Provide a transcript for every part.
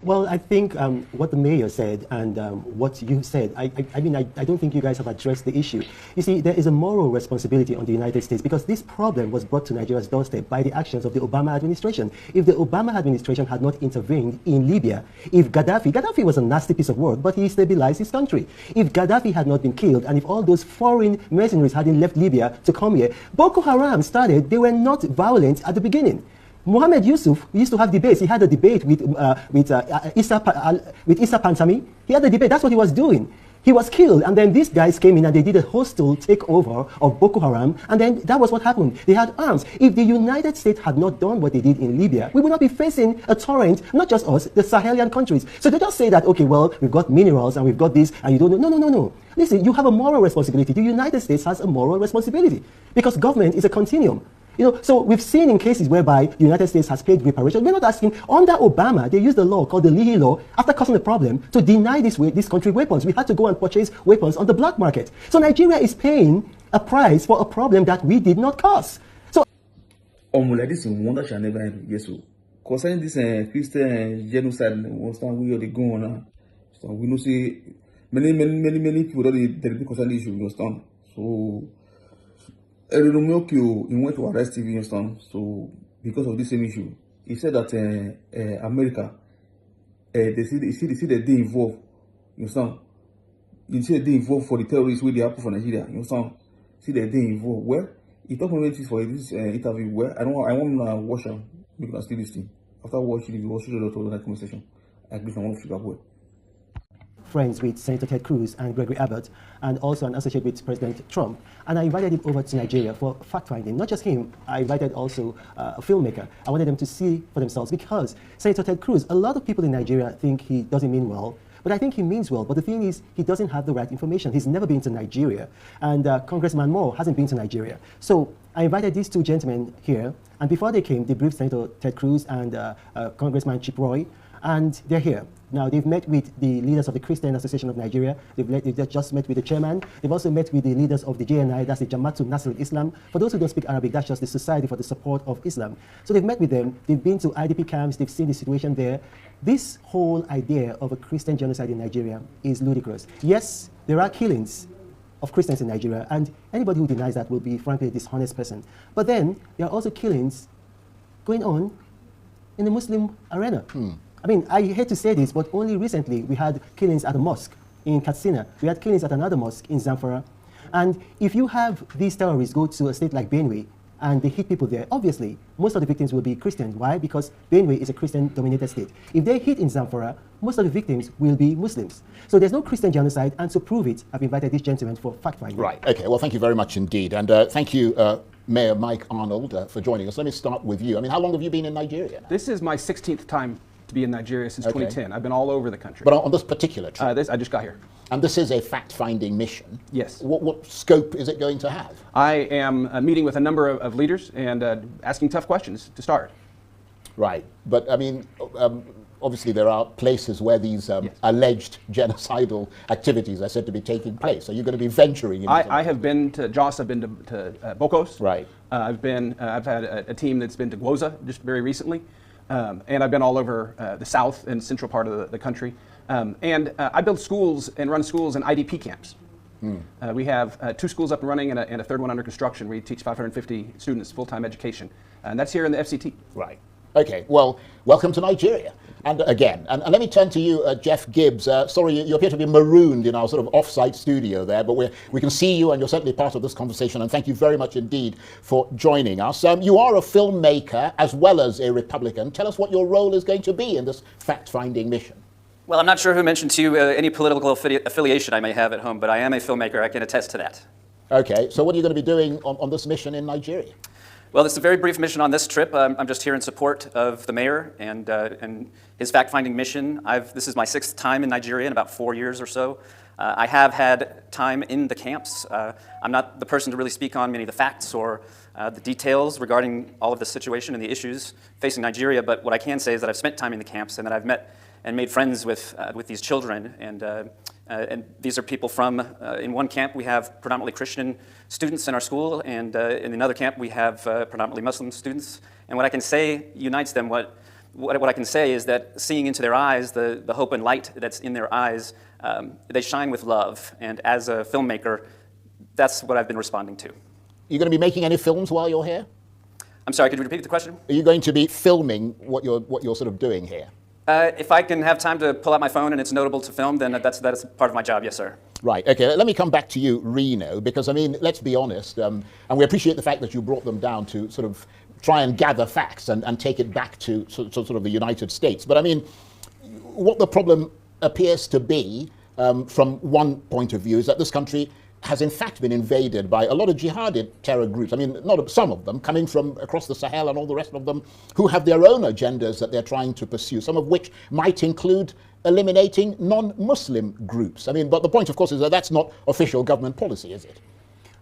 Well, I think what the mayor said and what you said, I mean, I don't think you guys have addressed the issue. You see, there is a moral responsibility on the United States because this problem was brought to Nigeria's doorstep by the actions of the Obama administration. If the Obama administration had not intervened in Libya, if Gaddafi was a nasty piece of work, but he stabilized his country. If Gaddafi had not been killed and if all those foreign mercenaries hadn't left Libya to come here, Boko Haram started, they were not violent at the beginning. Mohammed Yusuf used to have debates. He had a debate with Issa Pantami. He had a debate. That's what he was doing. He was killed, and then these guys came in and they did a hostile takeover of Boko Haram, and then that was what happened. They had arms. If the United States had not done what they did in Libya, we would not be facing a torrent, not just us, the Sahelian countries. So they just say that, okay, well, we've got minerals and we've got this, and you don't know. No. Listen, you have a moral responsibility. The United States has a moral responsibility because government is a continuum. You know, so we've seen in cases whereby the United States has paid reparations. We're not asking, under Obama, they used a law called the Leahy Law, after causing a problem, to deny this country weapons. We had to go and purchase weapons on the black market. So Nigeria is paying a price for a problem that we did not cause. So, like this wonder shall never end. Yes, so concerning this Christian genocide, we are going on. So we know see many people that they concern the issue. You understand? So. Reno Omokri, he went to arrest TV, you understand? So, because of this same issue, he said that America, they see that they involved, you understand? You see that they involved for the terrorists where they happen for Nigeria, you understand? See that they involved. Well, he talked about this for this interview. Well, I want to watch him because I still listening. After watching the whole conversation, I agree I want to figure out well. Friends with Senator Ted Cruz and Gregory Abbott, and also an associate with President Trump. And I invited him over to Nigeria for fact-finding. Not just him, I invited also a filmmaker. I wanted them to see for themselves because Senator Ted Cruz, a lot of people in Nigeria think he doesn't mean well, but I think he means well. But the thing is, he doesn't have the right information. He's never been to Nigeria. And Congressman Moore hasn't been to Nigeria. So I invited these two gentlemen here. And before they came, they briefed Senator Ted Cruz and Congressman Chip Roy. And they're here. Now, they've met with the leaders of the Christian Association of Nigeria. They've just met with the chairman. They've also met with the leaders of the JNI, that's the Jamaatul Nasrul Islam. For those who don't speak Arabic, that's just the Society for the Support of Islam. So they've met with them. They've been to IDP camps. They've seen the situation there. This whole idea of a Christian genocide in Nigeria is ludicrous. Yes, there are killings of Christians in Nigeria, and anybody who denies that will be, frankly, a dishonest person. But then, there are also killings going on in the Muslim arena. I mean, I hate to say this, but only recently we had killings at a mosque in Katsina. We had killings at another mosque in Zamfara. And if you have these terrorists go to a state like Benue and they hit people there, obviously, most of the victims will be Christian. Why? Because Benue is a Christian-dominated state. If they hit in Zamfara, most of the victims will be Muslims. So there's no Christian genocide, and to prove it, I've invited these gentlemen for fact-finding. Right, okay, well, thank you very much indeed. And thank you, Mayor Mike Arnold, for joining us. Let me start with you. I mean, how long have you been in Nigeria? This is my 16th time to be in Nigeria since 2010. I've been all over the country. But on this particular trip? I just got here. And this is a fact-finding mission. Yes. What scope is it going to have? I am meeting with a number of leaders and asking tough questions to start. Right. But, I mean, obviously there are places where these alleged genocidal activities are said to be taking place. Are you going to be venturing into I have been to Jos, I've been to Bokos. Right. I've had a team that's been to Gwoza just very recently. And I've been all over the south and central part of the country. And I build schools and run schools in IDP camps. We have 2 schools up and running and a third one under construction. We teach 550 students full-time education. And that's here in the FCT. Right. Okay, well, welcome to Nigeria. And again, and let me turn to you, Jeff Gibbs. Sorry, you appear to be marooned in our sort of off-site studio there, but we can see you and you're certainly part of this conversation, and thank you very much indeed for joining us. You are a filmmaker as well as a Republican. Tell us what your role is going to be in this fact-finding mission. Well, I'm not sure who mentioned to you any political affiliation I may have at home, but I am a filmmaker. I can attest to that. Okay, so what are you going to be doing on this mission in Nigeria? Well, it's a very brief mission on this trip. I'm just here in support of the mayor and his fact-finding mission. This is my 6th time in Nigeria in about 4 years or so. I have had time in the camps. I'm not the person to really speak on many of the facts or the details regarding all of the situation and the issues facing Nigeria, but what I can say is that I've spent time in the camps and that I've met and made friends with these children. And these are people from, in one camp we have predominantly Christian students in our school, and in another camp we have predominantly Muslim students. And what I can say unites them, what what I can say is that seeing into their eyes, the hope and light that's in their eyes, they shine with love. And as a filmmaker, that's what I've been responding to. You're going to be making any films while you're here? I'm sorry, could you repeat the question? Are you going to be filming what you're sort of doing here? If I can have time to pull out my phone and it's notable to film, then that's part of my job, yes, sir. Right, okay, let me come back to you, Reno, because I mean, let's be honest, and we appreciate the fact that you brought them down to sort of try and gather facts and take it back to sort of the United States. But I mean, what the problem appears to be, from one point of view, is that this country has in fact been invaded by a lot of jihadi terror groups. I mean, not some of them, coming from across the Sahel and all the rest of them, who have their own agendas that they're trying to pursue, some of which might include eliminating non-Muslim groups. I mean, but the point, of course, is that that's not official government policy, is it?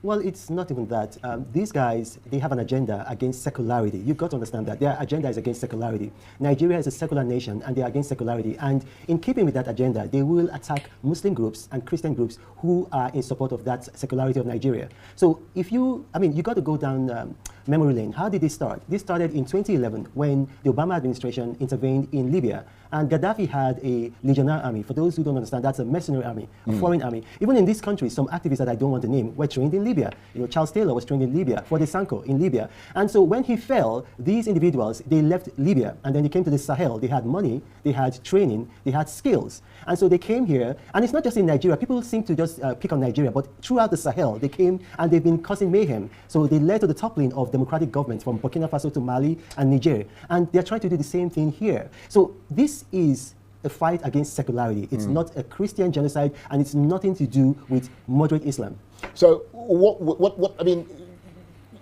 Well, it's not even that. These guys, they have an agenda against secularity. You've got to understand that. Their agenda is against secularity. Nigeria is a secular nation, and they are against secularity. And in keeping with that agenda, they will attack Muslim groups and Christian groups who are in support of that secularity of Nigeria. So if you, I mean, you got to go down memory lane. How did this start? This started in 2011 when the Obama administration intervened in Libya. And Gaddafi had a legionnaire army. For those who don't understand, that's a mercenary army, a foreign army. Even in this country, some activists that I don't want to name were trained in Libya. You know, Charles Taylor was trained in Libya, Fode Sanko in Libya. And so when he fell, these individuals, they left Libya and then they came to the Sahel. They had money, they had training, they had skills. And so they came here, and it's not just in Nigeria. People seem to just pick on Nigeria, but throughout the Sahel, they came and they've been causing mayhem. So they led to the toppling of democratic governments from Burkina Faso to Mali and Niger. And they're trying to do the same thing here. So this is a fight against secularity. It's not a Christian genocide, and it's nothing to do with moderate Islam. So what I mean,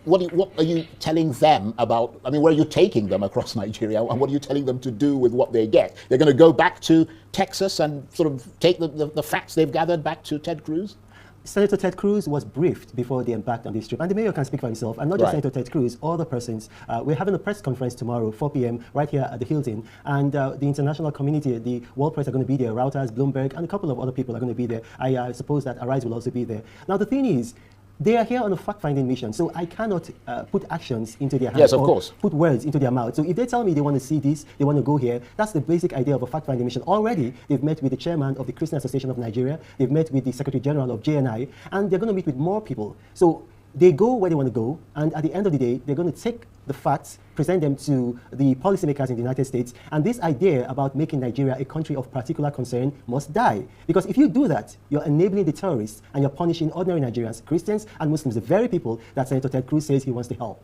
what are you telling them about, I mean, where are you taking them across Nigeria, and what are you telling them to do with what they get? They're going to go back to Texas and sort of take the facts they've gathered back to Ted Cruz? Senator Ted Cruz was briefed before they embarked on this trip, and the mayor can speak for himself, and not just Right. Senator Ted Cruz, other persons. We're having a press conference tomorrow, 4 p.m., right here at the Hilton, and the international community, the world press are going to be there, Reuters, Bloomberg, and a couple of other people are going to be there. I suppose that Arise will also be there. Now, the thing is, they are here on a fact-finding mission, so I cannot put actions into their hands. Yes, of or course. put words into their mouth. So if they tell me they want to see this, they want to go here, that's the basic idea of a fact-finding mission. Already, they've met with the chairman of the Christian Association of Nigeria, they've met with the Secretary General of JNI, and they're going to meet with more people. So they go where they want to go, and at the end of the day, they're going to take the facts, present them to the policymakers in the United States, and this idea about making Nigeria a country of particular concern must die. Because if you do that, you're enabling the terrorists, and you're punishing ordinary Nigerians, Christians and Muslims, the very people that Senator Ted Cruz says he wants to help.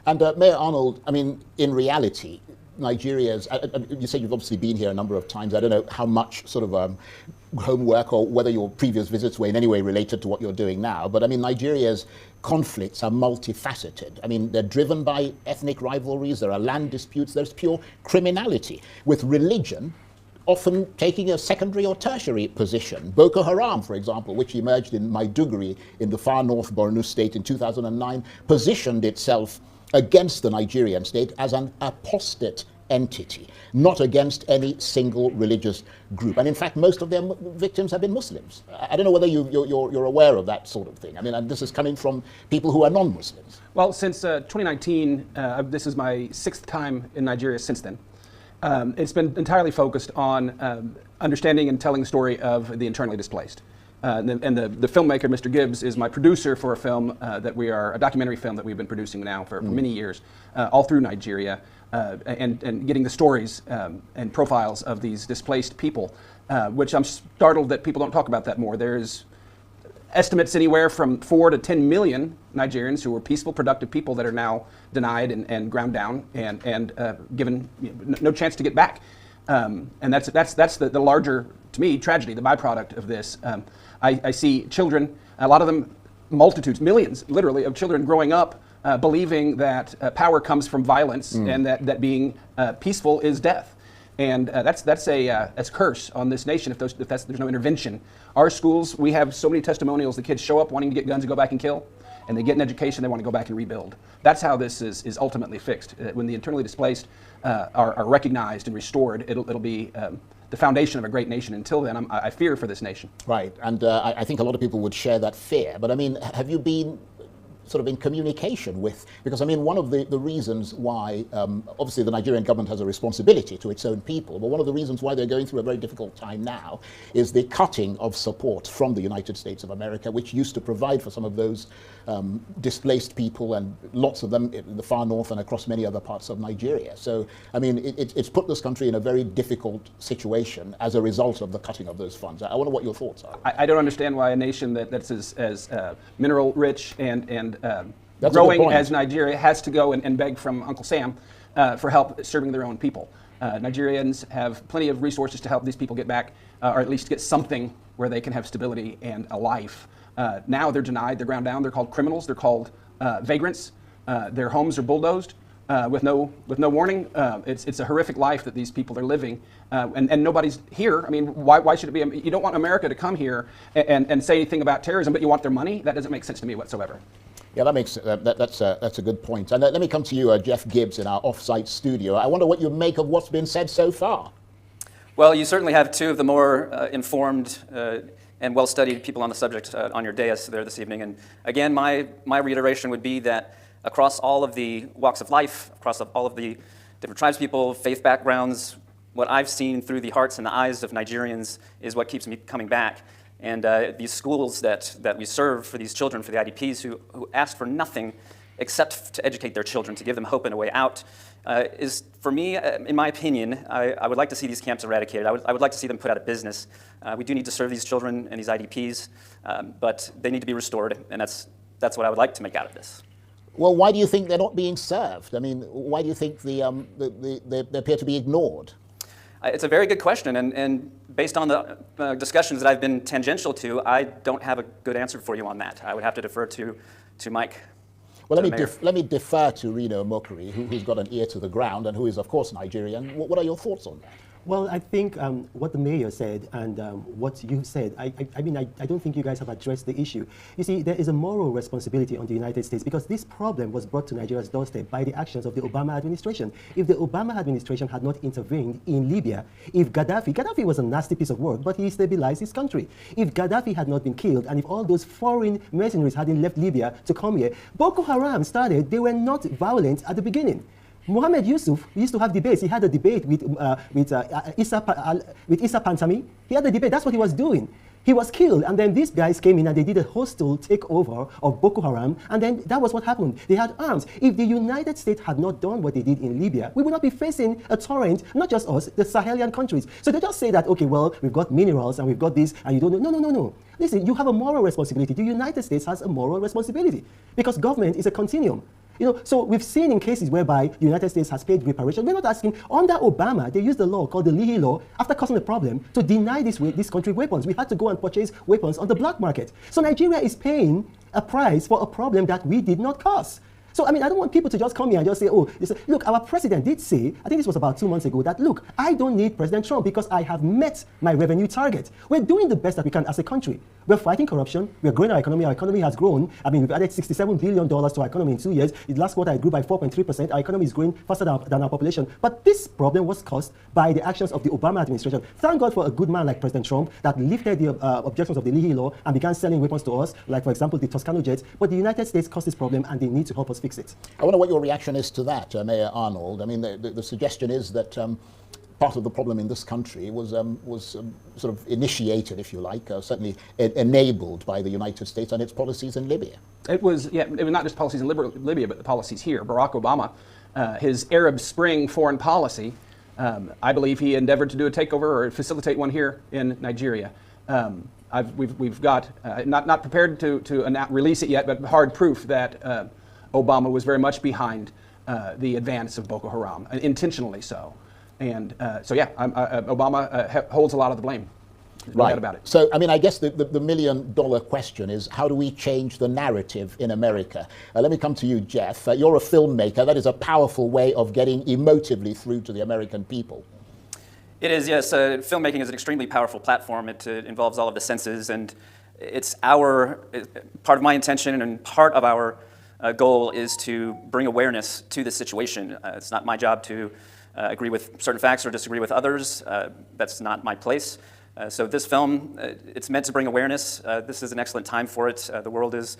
And Mayor Arnold, I mean, in reality, Nigeria's, you say you've obviously been here a number of times. I don't know how much sort of homework or whether your previous visits were in any way related to what you're doing now, but I mean, Nigeria's conflicts are multifaceted. I mean, they're driven by ethnic rivalries, there are land disputes, there's pure criminality, with religion often taking a secondary or tertiary position. Boko Haram, for example, which emerged in Maiduguri in the far north Borno state in 2009, positioned itself against the Nigerian state as an apostate entity, not against any single religious group. And in fact, most of their victims have been Muslims. I don't know whether you're aware of that sort of thing. I mean, and this is coming from people who are non-Muslims. Well, since 2019, this is my 6th time in Nigeria since then. It's been entirely focused on understanding and telling the story of the internally displaced. And the filmmaker, Mr. Gibbs, is my producer for a film a documentary film that we've been producing now for many years, all through Nigeria, and getting the stories and profiles of these displaced people, which I'm startled that people don't talk about that more. There's estimates anywhere from 4 to 10 million Nigerians who were peaceful, productive people that are now denied and ground down and given no chance to get back. And that's the larger, to me, tragedy, the byproduct of this. I see children, a lot of them, multitudes, millions, literally, of children growing up believing that power comes from violence and that being peaceful is death. And that's a curse on this nation if there's no intervention. Our schools, we have so many testimonials. The kids show up wanting to get guns and go back and kill, and they get an education, they want to go back and rebuild. That's how this is ultimately fixed. When the internally displaced are recognized and restored, it'll be the foundation of a great nation. Until then, I fear for this nation. Right, and I think a lot of people would share that fear. But I mean, have you been sort of in communication with? Because I mean, one of the reasons why, obviously the Nigerian government has a responsibility to its own people, but one of the reasons why they're going through a very difficult time now is the cutting of support from the United States of America, which used to provide for some of those displaced people, and lots of them in the far north and across many other parts of Nigeria. So, I mean, it's put this country in a very difficult situation as a result of the cutting of those funds. I wonder what your thoughts are. I don't understand why a nation that's as mineral rich and That's growing as Nigeria has to go and beg from Uncle Sam for help serving their own people. Nigerians have plenty of resources to help these people get back, or at least get something where they can have stability and a life. Now they're denied, they're ground down, they're called criminals, they're called vagrants, their homes are bulldozed with no warning. It's a horrific life that these people are living, and nobody's here. I mean, why should it be? You don't want America to come here and say anything about terrorism, but you want their money? That doesn't make sense to me whatsoever. Yeah, that makes that's a good point. And let me come to you, Jeff Gibbs, in our off-site studio. I wonder what you make of what's been said so far. Well, you certainly have two of the more informed and well-studied people on the subject on your dais there this evening. And again, my reiteration would be that across all of the walks of life, across all of the different tribes people, faith backgrounds, what I've seen through the hearts and the eyes of Nigerians is what keeps me coming back. And these schools that we serve for these children, for the IDPs who ask for nothing except to educate their children, to give them hope and a way out, is, for me, in my opinion, I would like to see these camps eradicated. I would like to see them put out of business. We do need to serve these children and these IDPs, but they need to be restored, and that's what I would like to make out of this. Well, why do you think they're not being served? I mean, why do you think they appear to be ignored? It's a very good question, and based on the discussions that I've been tangential to, I don't have a good answer for you on that. I would have to defer to Mike. Well, let me defer to Reno Omokri, who's got an ear to the ground and who is, of course, Nigerian. What are your thoughts on that? Well, I think what the mayor said and what you said, I mean, I don't think you guys have addressed the issue. You see, there is a moral responsibility on the United States because this problem was brought to Nigeria's doorstep by the actions of the Obama administration. If the Obama administration had not intervened in Libya, if Gaddafi was a nasty piece of work, but he stabilized his country. If Gaddafi had not been killed and if all those foreign mercenaries hadn't left Libya to come here, Boko Haram started, they were not violent at the beginning. Mohammed Yusuf used to have debates. He had a debate with Issa Pantami. He had a debate. That's what he was doing. He was killed, and then these guys came in and they did a hostile takeover of Boko Haram, and then that was what happened. They had arms. If the United States had not done what they did in Libya, we would not be facing a torrent, not just us, the Sahelian countries. So they just say that, okay, well, we've got minerals and we've got this, and you don't know. No. Listen, you have a moral responsibility. The United States has a moral responsibility because government is a continuum. You know, so we've seen in cases whereby the United States has paid reparation. We're not asking, under Obama, they used the law called the Leahy Law after causing a problem to deny this country weapons. We had to go and purchase weapons on the black market. So Nigeria is paying a price for a problem that we did not cause. So, I mean, I don't want people to just come here and just say, oh, look, our president did say, I think this was about 2 months ago, that, look, I don't need President Trump because I have met my revenue target. We're doing the best that we can as a country. We're fighting corruption. We're growing our economy. Our economy has grown. I mean, we've added $67 billion to our economy in 2 years. The last quarter, it grew by 4.3%. Our economy is growing faster than our population. But this problem was caused by the actions of the Obama administration. Thank God for a good man like President Trump that lifted the objections of the Leahy Law and began selling weapons to us, like, for example, the Toscano jets. But the United States caused this problem, and they need to help us fix it. I wonder what your reaction is to that, Mayor Arnold. I mean, the suggestion is that part of the problem in this country was sort of initiated, if you like, certainly enabled by the United States and its policies in Libya. It was not just policies in Libya, but the policies here. Barack Obama, his Arab Spring foreign policy, I believe he endeavored to do a takeover or facilitate one here in Nigeria. We've got, not prepared to release it yet, but hard proof that Obama was very much behind the advance of Boko Haram, intentionally so. And Obama holds a lot of the blame. No doubt about it. So, I mean, I guess the million-dollar question is, how do we change the narrative in America? Let me come to you, Jeff. You're a filmmaker. That is a powerful way of getting emotively through to the American people. It is, yes. Filmmaking is an extremely powerful platform. It involves all of the senses, and it's part of my intention and part of our goal is to bring awareness to this situation. It's not my job to agree with certain facts or disagree with others. That's not my place. So this film, it's meant to bring awareness. This is an excellent time for it. The world is,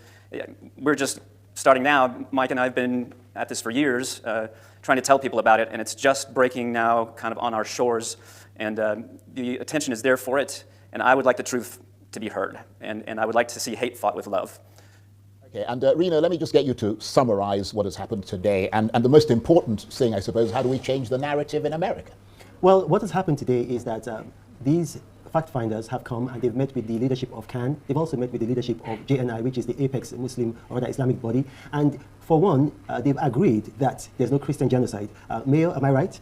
we're just starting now, Mike and I have been at this for years, trying to tell people about it, and it's just breaking now kind of on our shores, and the attention is there for it, and I would like the truth to be heard, and I would like to see hate fought with love. Okay, and Reno, let me just get you to summarize what has happened today, and the most important thing, I suppose, how do we change the narrative in America? Well, what has happened today is that these fact finders have come and they've met with the leadership of CAN. They've also met with the leadership of JNI, which is the apex Muslim or the Islamic body. And for one, they've agreed that there's no Christian genocide. Mayor, am I right?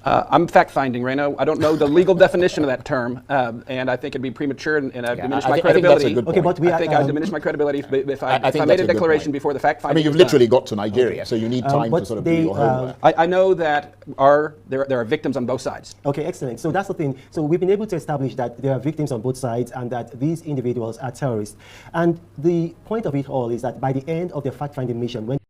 I'm fact-finding, Reno. I don't know the legal definition of that term, and I think it'd be premature, and I've diminished my credibility. I think I've diminished my credibility if I made a declaration before the fact-finding. I mean, you've literally got to Nigeria, so you need time to sort of do your homework. I know that there are victims on both sides. Okay, excellent. So that's the thing. So we've been able to establish that there are victims on both sides and that these individuals are terrorists. And the point of it all is that by the end of the fact-finding mission, when